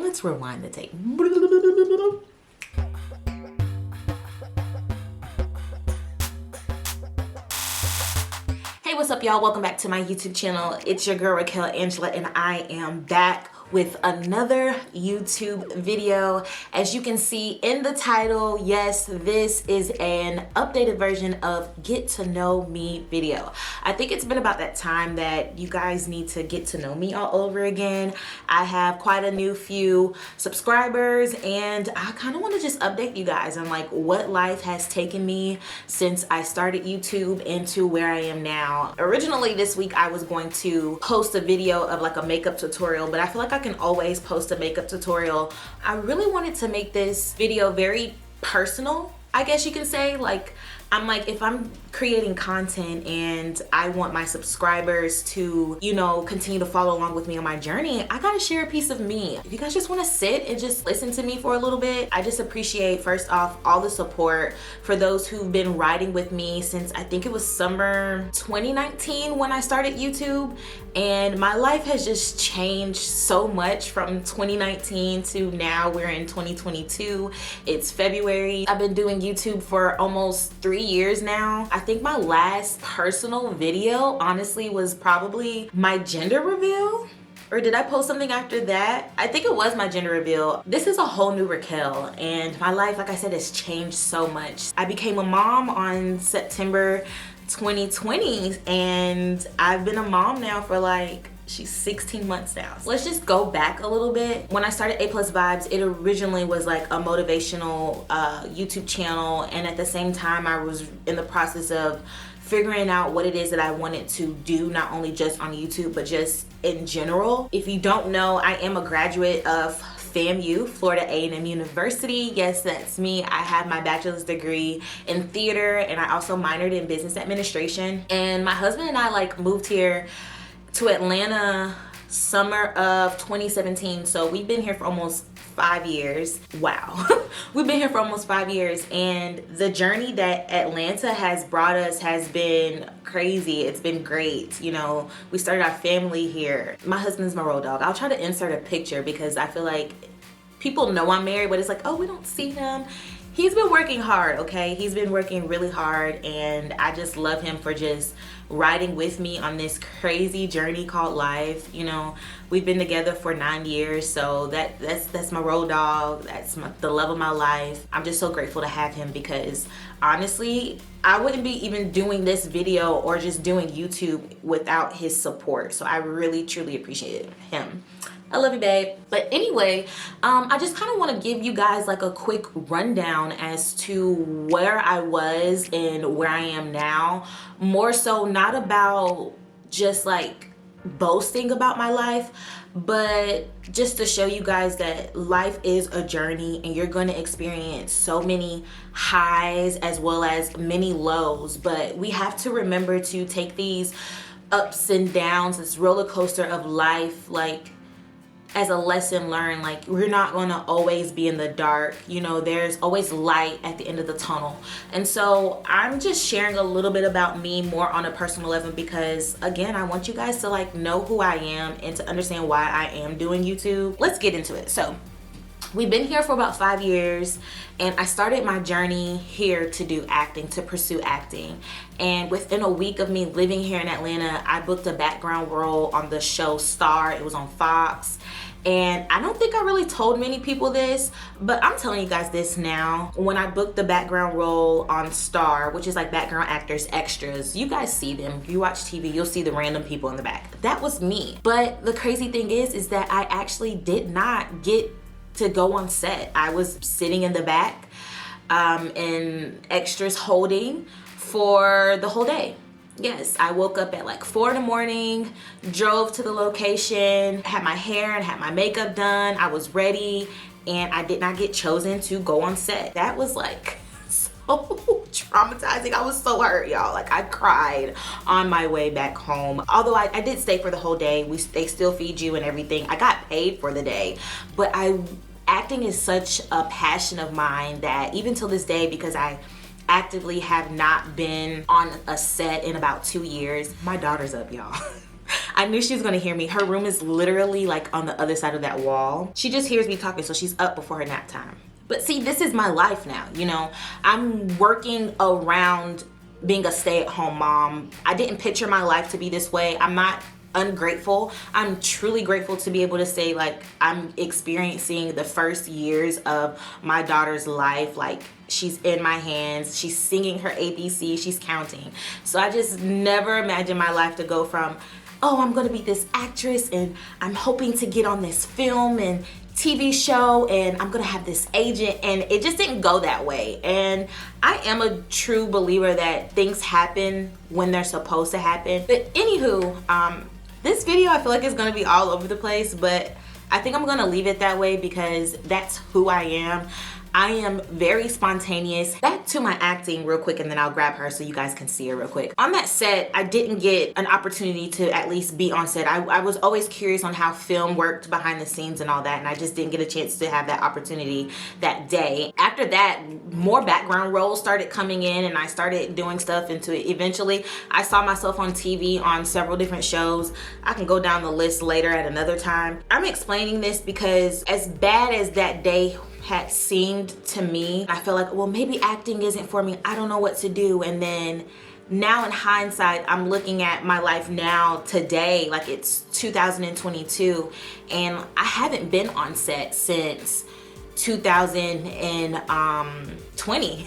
let's rewind the tape. Hey, what's up, y'all? Welcome back to my YouTube channel. It's your girl Riquel Angela, and I am back with another YouTube video. As you can see in the title, yes, this is an updated version of Get to Know Me video. I think it's been about that time that you guys need to get to know me all over again. I have quite a few subscribers, and I kind of want to just update you guys on like what life has taken me since I started YouTube into where I am now. Originally this week I was going to post a video of like a makeup tutorial, but I feel like I can always post a makeup tutorial. I really wanted to make this video very personal, I guess you can say. Like, I'm like, if I'm creating content and I want my subscribers to, you know, continue to follow along with me on my journey, I gotta share a piece of me. If you guys just wanna sit and just listen to me for a little bit, I just appreciate, first off, all the support for those who've been riding with me since I think it was summer 2019 when I started YouTube. And my life has just changed so much from 2019 to now we're in 2022. It's February. I've been doing YouTube for almost 3 years now. I think my last personal video, honestly, was probably my gender reveal. Or did I post something after that? I think it was my gender reveal. This is a whole new Riquel, and my life, like I said, has changed so much. I became a mom on September 2020, and I've been a mom now for like, she's 16 months now. Let's just go back a little bit. When I started A+ Vibes, it originally was like a motivational YouTube channel, and at the same time I was in the process of figuring out what it is that I wanted to do, not only just on YouTube but just in general. If you don't know, I am a graduate of FAMU, Florida A&M University. Yes, that's me. I have my bachelor's degree in theater, and I also minored in business administration. And my husband and I like moved here to Atlanta summer of 2017. So we've been here for almost 5 years. Wow. We've been here for almost 5 years, and the journey that Atlanta has brought us has been crazy. It's been great. You know, we started our family here. My husband's my road dog. I'll try to insert a picture because I feel like people know I'm married, but it's like, oh, we don't see him. He's been working hard, okay? He's been working really hard, and I just love him for just riding with me on this crazy journey called life. You know, we've been together for 9 years, so that's my road dog. That's the love of my life. I'm just so grateful to have him because honestly, I wouldn't be even doing this video or just doing YouTube without his support. So I really, truly appreciate him. I love you, babe. But anyway, I just kind of want to give you guys like a quick rundown as to where I was and where I am now. More so not about just like boasting about my life, but just to show you guys that life is a journey and you're going to experience so many highs as well as many lows. But we have to remember to take these ups and downs, this roller coaster of life, like as a lesson learned. Like, we're not gonna always be in the dark. You know, there's always light at the end of the tunnel. And so I'm just sharing a little bit about me more on a personal level because, again, I want you guys to like know who I am and to understand why I am doing YouTube. Let's get into it. So we've been here for about 5 years, and I started my journey here to do acting, to pursue acting. And within a week of me living here in Atlanta, I booked a background role on the show Star. It was on Fox. And I don't think I really told many people this, but I'm telling you guys this now. When I booked the background role on Star, which is like background actors, extras, you guys see them. If you watch TV, you'll see the random people in the back. That was me. But the crazy thing is that I actually did not get to go on set. I was sitting in the back and extras holding for the whole day. Yes, I woke up at like 4 in the morning, drove to the location, had my hair and had my makeup done. I was ready, and I did not get chosen to go on set. That was like so traumatizing. I was so hurt, y'all. Like, I cried on my way back home. Although I did stay for the whole day. They still feed you and everything. I got paid for the day, but acting is such a passion of mine that even till this day, because I actively have not been on a set in about 2 years. My daughter's up, y'all. I knew she was gonna hear me. Her room is literally like on the other side of that wall. She just hears me talking, so she's up before her nap time. But see, this is my life now, you know? I'm working around being a stay-at-home mom. I didn't picture my life to be this way. I'm not ungrateful. I'm truly grateful to be able to say, like, I'm experiencing the first years of my daughter's life. Like, she's in my hands, she's singing her ABC, she's counting. So I just never imagined my life to go from, oh, I'm gonna be this actress and I'm hoping to get on this film and TV show and I'm gonna have this agent, and it just didn't go that way. And I am a true believer that things happen when they're supposed to happen. But anywho, this video I feel like is gonna be all over the place, but I think I'm gonna leave it that way because that's who I am. I am very spontaneous. Back to my acting real quick, and then I'll grab her so you guys can see her real quick. On that set, I didn't get an opportunity to at least be on set. I was always curious on how film worked behind the scenes and all that, and I just didn't get a chance to have that opportunity that day. After that, more background roles started coming in, and I started doing stuff into it. Eventually, I saw myself on TV on several different shows. I can go down the list later at another time. I'm explaining this because as bad as that day had seemed to me, I feel like, well, maybe acting isn't for me. I don't know what to do. And then now in hindsight, I'm looking at my life now today, like it's 2022, and I haven't been on set since 2020.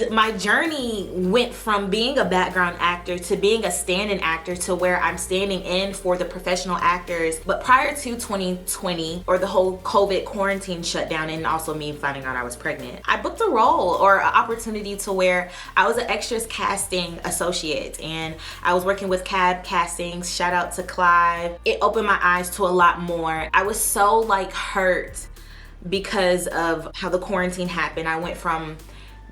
My journey went from being a background actor to being a stand-in actor to where I'm standing in for the professional actors. But prior to 2020, or the whole COVID quarantine shutdown, and also me finding out I was pregnant, I booked a role or an opportunity to where I was an extras casting associate, and I was working with Cab Castings. Shout out to Clive. It opened my eyes to a lot more. I was so like hurt because of how the quarantine happened. I went from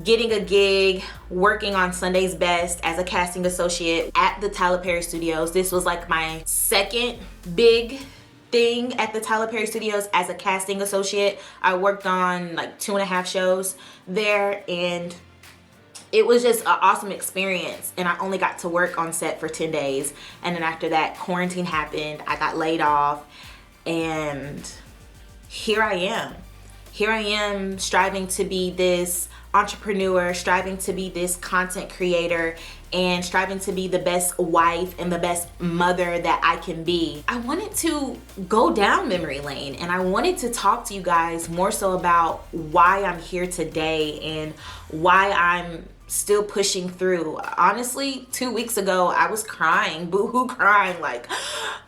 getting a gig working on Sunday's Best as a casting associate at the Tyler Perry Studios. This was like my second big thing at the Tyler Perry Studios as a casting associate. I worked on like 2.5 shows there, and it was just an awesome experience. And I only got to work on set for 10 days. And then after that, quarantine happened. I got laid off, and here I am. Here I am striving to be this entrepreneur, striving to be this content creator, and striving to be the best wife and the best mother that I can be. I wanted to go down memory lane, and I wanted to talk to you guys more so about why I'm here today and why I'm still pushing through. Honestly, 2 weeks ago, I was crying, boo-hoo crying, like,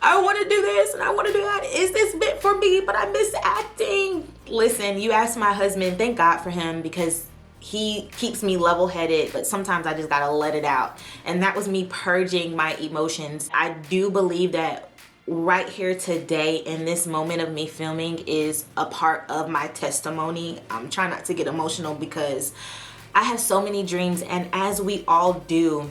I want to do this and I want to do that. Is this meant for me? But I miss acting. Listen, you ask my husband, thank God for him, because he keeps me level-headed, but sometimes I just gotta let it out. And that was me purging my emotions. I do believe that right here today in this moment of me filming is a part of my testimony. I'm trying not to get emotional because I have so many dreams, and as we all do,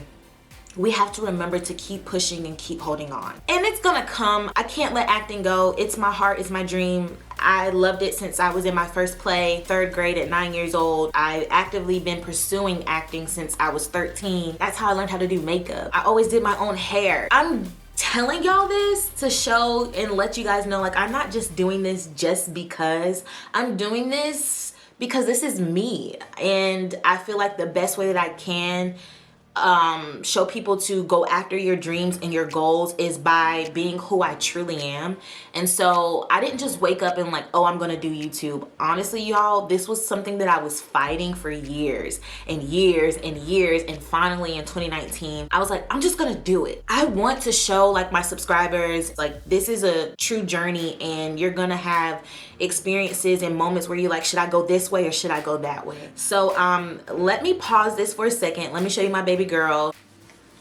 we have to remember to keep pushing and keep holding on. And it's gonna come. I can't let acting go. It's my heart, it's my dream. I loved it since I was in my first play, 3rd grade at 9 years old. I actively been pursuing acting since I was 13. That's how I learned how to do makeup. I always did my own hair. I'm telling y'all this to show and let you guys know, like, I'm not just doing this just because. I'm doing this because this is me, and I feel like the best way that I can show people to go after your dreams and your goals is by being who I truly am. And so I didn't just wake up and like, oh, I'm gonna do YouTube. Honestly, y'all, this was something that I was fighting for years and years and years, and finally in 2019 I was like, I'm just gonna do it. I want to show like my subscribers, like, this is a true journey, and you're gonna have experiences and moments where you're like, should I go this way or should I go that way? So let me pause this for a second. Let me show you my baby girl.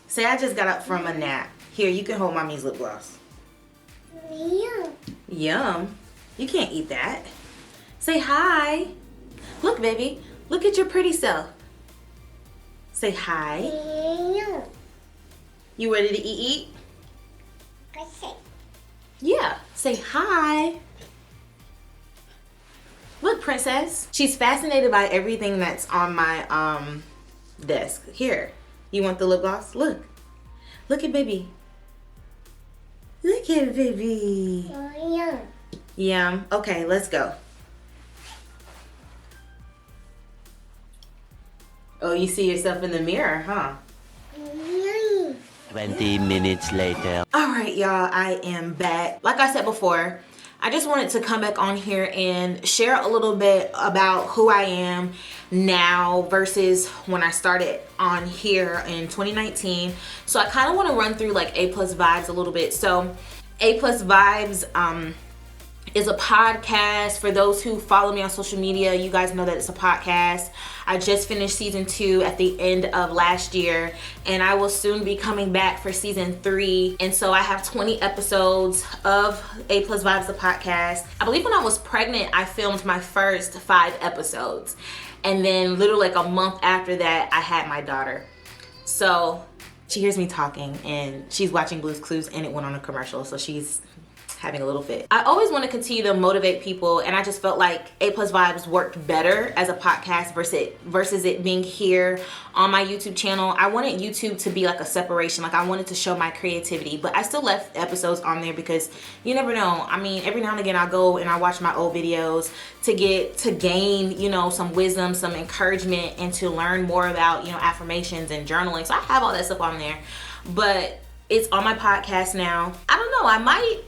Say I just got up from a nap. Here, you can hold mommy's lip gloss. Yum. Yum. You can't eat that. Say hi. Look, baby. Look at your pretty self. Say hi. Yum. You ready to eat? Okay. Yeah. Say hi. Look, princess. She's fascinated by everything that's on my desk. Here. You want the lip gloss? Look. Look at baby. Look at it, baby. Yum. Yum. Okay, let's go. Oh, you see yourself in the mirror, huh? Yum. 20 minutes later. All right, y'all, I am back. Like I said before, I just wanted to come back on here and share a little bit about who I am now versus when I started on here in 2019. So I kind of want to run through like A Plus Vibes a little bit. So A Plus Vibes is a podcast. For those who follow me on social media, you guys know that it's a podcast. I just finished season 2 at the end of last year, and I will soon be coming back for season 3. And so I have 20 episodes of A Plus Vibes, the podcast. I believe when I was pregnant, I filmed my first 5 episodes. And then literally like a month after that, I had my daughter. So she hears me talking and she's watching Blue's Clues and it went on a commercial. So she's having a little fit. I always want to continue to motivate people, and I just felt like A Plus Vibes worked better as a podcast versus it being here on my YouTube channel. I wanted YouTube to be like a separation. Like I wanted to show my creativity, but I still left episodes on there because you never know. I mean, every now and again I go and I watch my old videos to gain, you know, some wisdom, some encouragement, and to learn more about, you know, affirmations and journaling. So I have all that stuff on there, but it's on my podcast now. I don't know, I might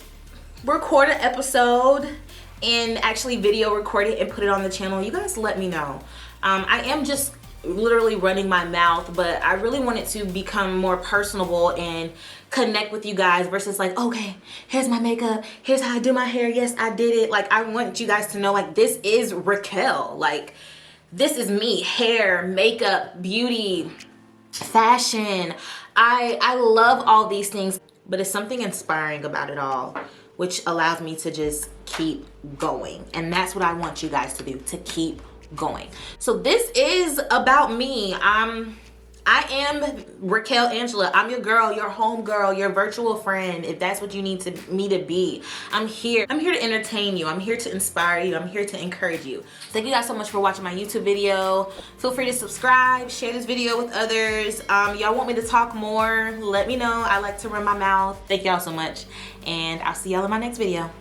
record an episode and actually video record it and put it on the channel. You guys let me know. I am just literally running my mouth, but I really want it to become more personable and connect with you guys versus like, okay, here's my makeup, here's how I do my hair, yes I did it. Like I want you guys to know like this is Riquel, like this is me, hair, makeup, beauty, fashion. I love all these things, but it's something inspiring about it all, which allows me to just keep going. And that's what I want you guys to do, to keep going. So this is about me. I am Riquel Angela. I'm your girl, your home girl, your virtual friend, if that's what you need me to be. I'm here to entertain you. I'm here to inspire you. I'm here to encourage you. Thank you guys so much for watching my YouTube video. Feel free to subscribe, share this video with others. Y'all want me to talk more? Let me know. I like to run my mouth. Thank y'all so much. And I'll see y'all in my next video.